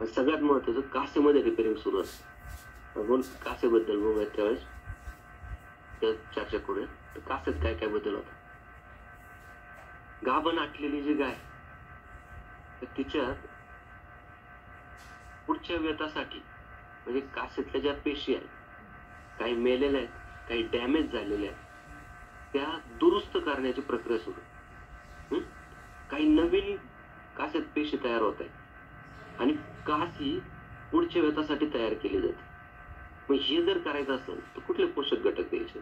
सगळ्यात महत्वाचं कासेमध्ये रिपेअरिंग सुरू असतं. आपण कासेबद्दल बघूयात त्यावेळेस चर्चा करूया. तर कासेत काय काय बदल होता. गाभण आटलेली जी गाय तर तिच्यात पुढच्या व्यतासाठी म्हणजे कासेतल्या ज्या पेशी आहेत काही मेलेल्या आहेत, काही डॅमेज झालेल्या आहेत, त्या दुरुस्त करण्याची प्रक्रिया सुरू. काही नवीन कासेत पेशी तयार होत आहेत आणि कास ही पुढच्या व्यतासाठी तयार केली जाते. मग हे जर करायचं असेल तर कुठले पोषक घटक द्यायचे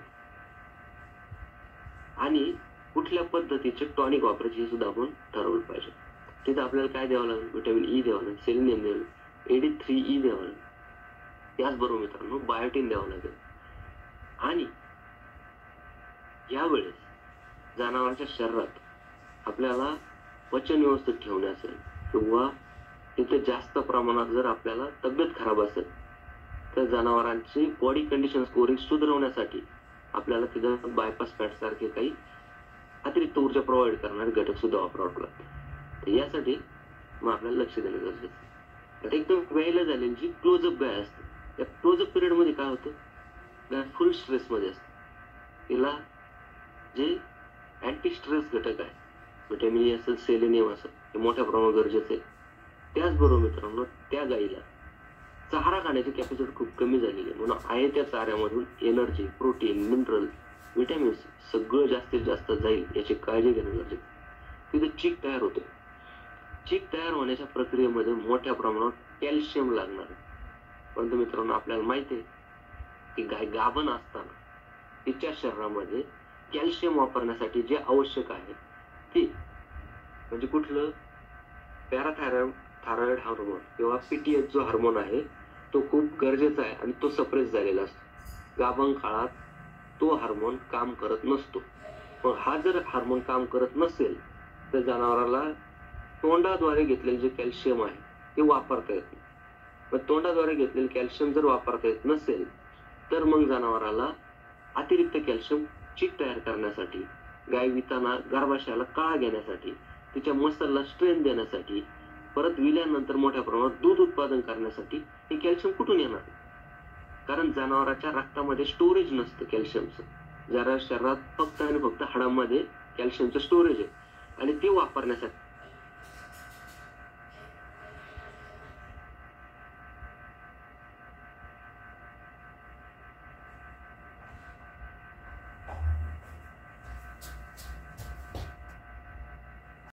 आणि कुठल्या पद्धतीचे टॉनिक वापरायचे हे सुद्धा आपण ठरवलं पाहिजे. तिथं आपल्याला काय द्यावं लागेल, व्हिटॅमिन ई द्यावं लागेल, सेलेनियम द्यावं लागेल, AD3E द्यावं लागेल, त्याचबरोबर मित्रांनो बायोटिन द्यावं लागेल. आणि यावेळेस जनावरांच्या शरीरात आपल्याला पचन व्यवस्थित ठेवण्याचं किंवा तिथे जास्त प्रमाणात जर आपल्याला तब्येत खराब असेल तर जनावरांची बॉडी कंडिशन स्कोरिंग सुधारवण्यासाठी आपल्याला तिथं बायपास फॅट सारखे काही अतिरिक्त ऊर्जा प्रोव्हाइड करणारे घटक सुद्धा वापरावे लागतात. यासाठी मग आपल्याला लक्ष देणं गरजेचं आहे. आता एकदम व्यायला झालेली जी क्लोजअप गाय असते त्या क्लोजअप पिरियड मध्ये काय होतं, गाय फुल स्ट्रेस मध्ये असते. तिला जे अँटी स्ट्रेस घटक आहे व्हिटॅमिन ई असेल, सेलेनियम असेल, हे मोठ्या प्रमाणात गरजेचं आहे. त्याचबरोबर मित्रांनो त्या गायीला चारा खाण्याची कॅपॅसिटी खूप कमी झालेली आहे. म्हणून आहे त्या चाऱ्यामधून एनर्जी, प्रोटीन, मिनरल, विटॅमिन्स सगळं जास्तीत जास्त जाईल याची काळजी घेणं गरजेचं. तिथे चीक तयार होते. चीक तयार होण्याच्या प्रक्रियेमध्ये मोठ्या प्रमाणात कॅल्शियम लागणार आहे. परंतु मित्रांनो आपल्याला माहिती आहे की गाय गाभण असताना तिच्या शरीरामध्ये कॅल्शियम वापरण्यासाठी जे आवश्यक आहे ते म्हणजे कुठलं पॅराथायरॉइड हार्मोन किंवा PTH जो हार्मोन आहे तो खूप गरजेचा आहे आणि तो सप्रेस झालेला असतो. गाभण काळात तो हार्मोन काम करत नसतो. पण हा जर हार्मोन काम करत नसेल तर जनावराला तोंडाद्वारे घेतलेले जे कॅल्शियम आहे ते वापरता येत नाही. मग तोंडाद्वारे घेतलेले कॅल्शियम जर वापरता येत नसेल तर मग जनावराला अतिरिक्त कॅल्शियम चीक तयार करण्यासाठी, गाय विताना गर्भाशयाला काळा घेण्यासाठी, तिच्या मसलला स्ट्रेंथ देण्यासाठी, परत विल्यानंतर मोठ्या प्रमाणात दूध उत्पादन करण्यासाठी हे कॅल्शियम कुठून येणार? कारण जनावरांच्या रक्तामध्ये स्टोरेज नसतं कॅल्शियमचं. जरा शरीरात फक्त आणि फक्त हाडांमध्ये कॅल्शियमचं स्टोरेज आहे आणि ते वापरण्यासाठी